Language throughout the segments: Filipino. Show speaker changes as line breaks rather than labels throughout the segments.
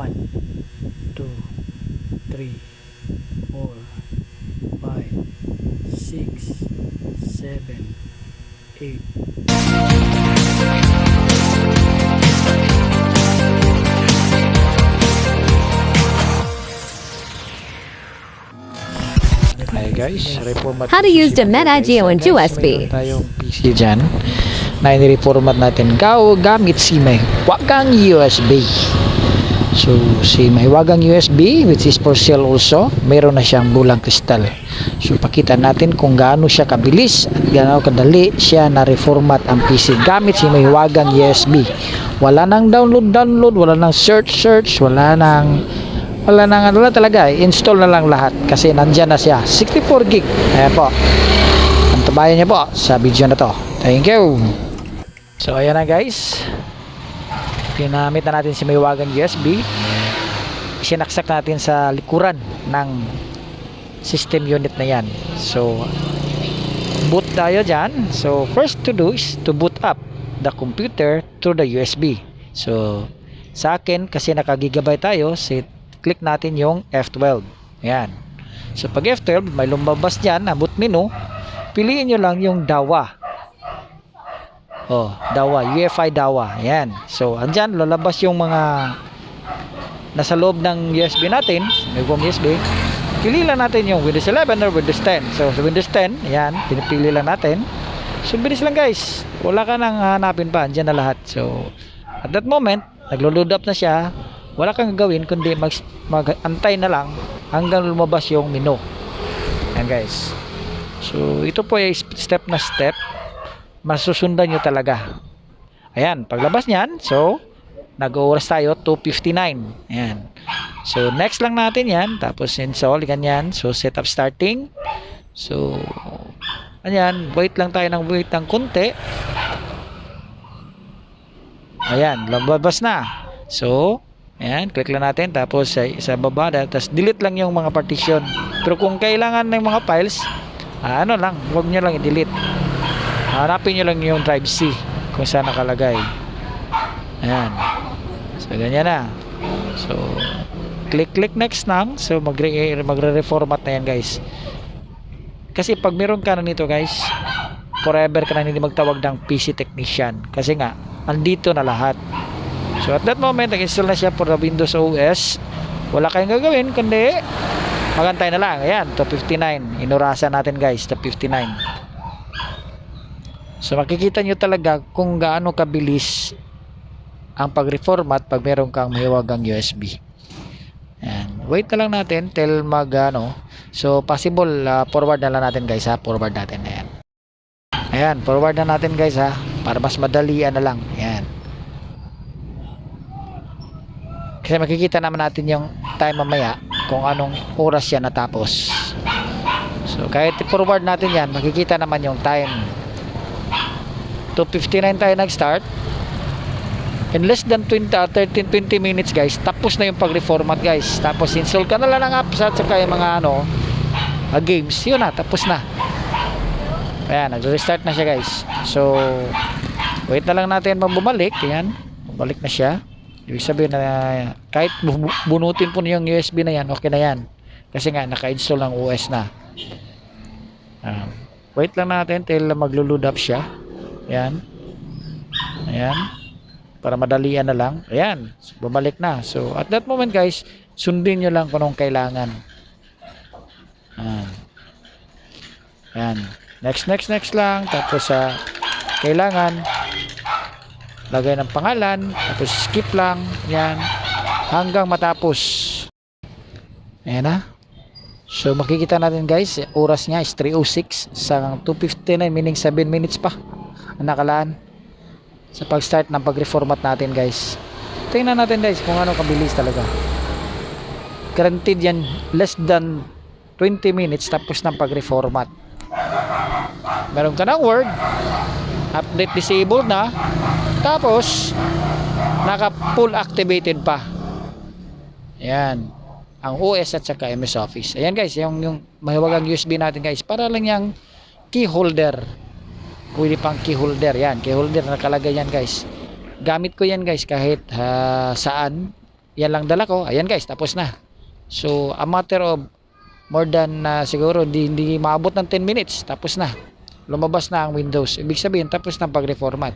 1, 2, 3, 4, 5, 6, 7, 8.
Hi guys, reformat.
How to use the MetaGeo and USB.
Meron tayong PC dyan na inireformat natin gamit si may wagang USB. So si may wagang USB which is for sale also, mayroon na siyang bulang kristal. So pakita natin kung gaano siya kabilis at gaano kadali siya na reformat ang PC gamit si may wagang USB. Wala nang download, wala nang search, wala nang ano na talaga, install na lang lahat kasi nandyan na siya, 64 gig. Ayan po, antabayan niyo po sa video na to. Thank you. So ayan na guys, ginamit na natin si may wagang USB, sinaksak natin sa likuran ng system unit na yan. So boot tayo dyan. So first to do is to boot up the computer through the USB. So sa akin kasi naka-gigabyte tayo, click natin yung F12. Ayan. So pag F12, may lumabas dyan na boot menu. Piliin nyo lang yung DAWA. Oh, DAWA, UEFI DAWA. Ayan. So andyan, lalabas yung mga nasa loob ng USB natin. May USB. Pili lang natin yung Windows 11 or Windows 10. So sa Windows 10, ayan, pinipili lang natin. So bilis lang guys. Wala ka nang hanapin pa. Andyan na lahat. So at that moment, naglo-load up na siya. Wala kang gagawin kundi mag-antay na lang hanggang lumabas yung menu. Ayan guys. So ito po ay step na step, masusundan nyo talaga. Ayan, paglabas nyan, so nag-oras tayo 2:59. Ayan. So next lang natin yan, tapos install, ganyan. So setup starting. So ayan, wait lang tayo ng konti. Ayan, lumabas na. So ayan, click lang natin, tapos sa baba, tapos delete lang yung mga partition. Pero kung kailangan ng mga files, ano lang, huwag nyo lang i-delete. Hanapin nyo lang yung drive C kung saan nakalagay. Ayan. So ganyan na. So click next lang. So magre-reformat na yan guys. Kasi pag meron ka na nito guys, forever ka na hindi magtawag ng PC technician. Kasi nga, andito na lahat. So at that moment, nag-install na siya for the Windows OS. Wala kayong gagawin kundi magantay na lang. Ayan, 2:59. Inurasan natin guys, 2:59. So makikita nyo talaga kung gaano kabilis ang pag-reformat pag meron kang mahiwagang USB. Ayan. Wait na lang natin till so possible forward na lang natin guys ha. Forward natin. Ayan. Ayan, forward na natin guys ha. Para mas madalian na lang. Ayan. Kasi makikita naman natin yung time mamaya kung anong oras siya natapos. So kahit forward natin yan, makikita naman yung time. 2:59 tayo nag-start. In less than 20 minutes guys, tapos na yung pag-reformat guys. Tapos install ka na lang ng apps at saka yung mga games. Yun na, tapos na. Ayan, nag-restart na siya guys. So wait na lang natin bumalik. Ayan, bumalik na siya. Ibig sabihin na kahit bunutin po yung USB na yan, okay na yan. Kasi nga naka-install ng OS na. Wait lang natin till maglo-load up siya. Ayan. Ayan. Para madalian na lang. Ayan. So, bumalik na. So at that moment guys, sundin nyo lang kung anong kailangan. Ayan. Next lang. Tapos kailangan lagay ng pangalan, tapos skip lang yan hanggang matapos. Ayan na. So makikita natin guys, oras niya is 3:06 sa 2:59, meaning 7 minutes pa ang nakalaan sa pag-start ng pag-reformat natin guys. Tingnan natin guys kung ano kabilis talaga. Guaranteed yan, less than 20 minutes tapos ng pag-reformat. Meron ka ng Word, update disabled na, tapos naka full activated pa. Ayan, ang OS at saka MS Office. Ayan guys, yung mahiwagang USB natin guys, para lang yung key holder. Pwede pang key holder. Yan, key holder nakalagay yan guys. Gamit ko yan guys kahit saan. yan lang dala ko. Ayan guys, tapos na. So a matter of more than siguro hindi maabot ng 10 minutes, tapos na. Lumabas na ang Windows. Ibig sabihin tapos na pag-reformat.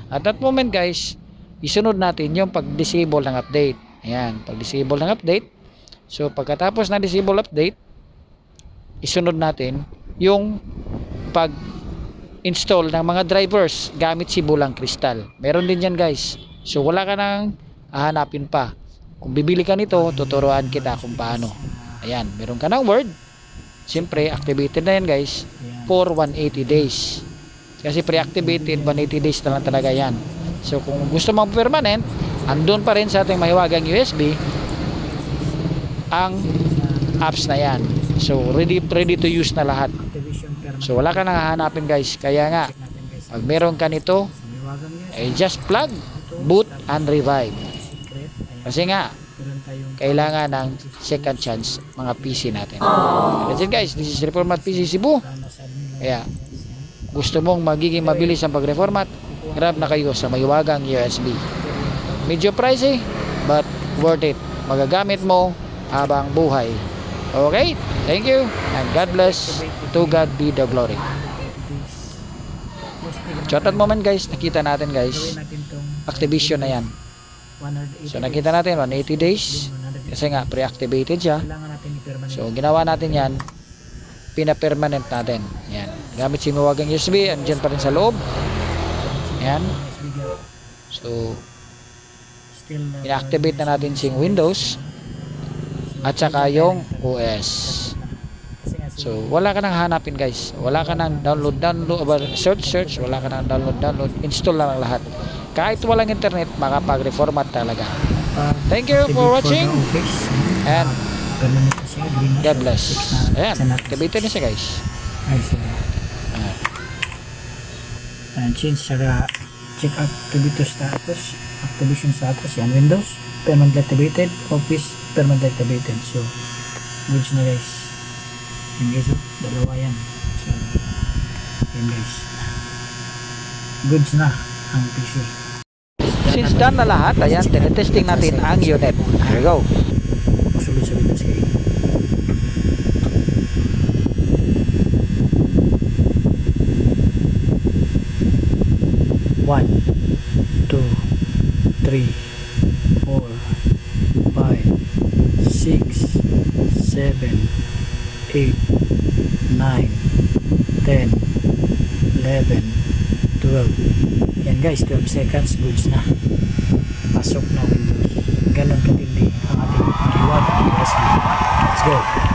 At that moment guys, isunod natin yung pag-disable ng update. Ayan, pag-disable ng update. So pagkatapos na disable update, isunod natin yung pag-install ng mga drivers gamit si Bulang Crystal. Meron din yan guys. So wala ka nang hahanapin pa. Kung bibili ka nito, tuturuan kita kung paano. Ayan, meron ka ng Word. Siyempre, activated na yan guys for 180 days. Kasi pre-activated, 180 days na lang talaga yan. So kung gusto mong permanent, andun pa rin sa ating mahiwagang USB ang apps na yan. So ready to use na lahat.
Activation permanent.
So wala ka nang hahanapin guys. Kaya nga,
Check natin guys.
pag meron ka nito,
Mahiwagang USB.
ay just plug, boot, and revive.
Secret. Ayan.
Kasi nga,
Meron tayong
kailangan ng second chance mga PC natin. That's it guys, this is Reformat PC Cebu.
sa admin lang.
Kaya gusto mong magiging mabilis ang pag-reformat, grab na kayo sa mahiwagang USB. Medyo pricey, but worth it. Magagamit mo habang buhay. Okay, thank you and God bless. To God be the glory. Short moment guys, nakita natin guys,
Gawin natin tong
Activision na yan.
180
So nakita natin 180 days kasi nga pre-activated siya.
Kailangan natin i-permanent.
So ginawa natin yan, pina-permanent natin. Yan, gamit si mahiwagang USB, andyan pa rin sa loob. Yan. So
Still
ina-activate na natin si Windows at saka yung OS. So wala ka nang hanapin guys, wala ka nang download, search, wala ka nang download, install na lang lahat. Kahit walang internet, makapag-reformat talaga. Thank you for watching and God bless. Ayan, activated na siya guys.
And change saka check activity status, activation status, yan Windows permanently activated, Office permanently activated. So goods na guys. Yan guys, dalawa yan. So yan guys, goods na ang PC.
Since done na lahat, ayan, tinetesting natin ang unit. Here we go.
Masulod sa Windows kayo. One, two, three, 4, 5, 6, 7, 8, 9, 10, 11, 12. Yan guys, 12 seconds, goods na. Pasok na Windows. Ganon katindi ang ating mahiwagang USB. Let's go.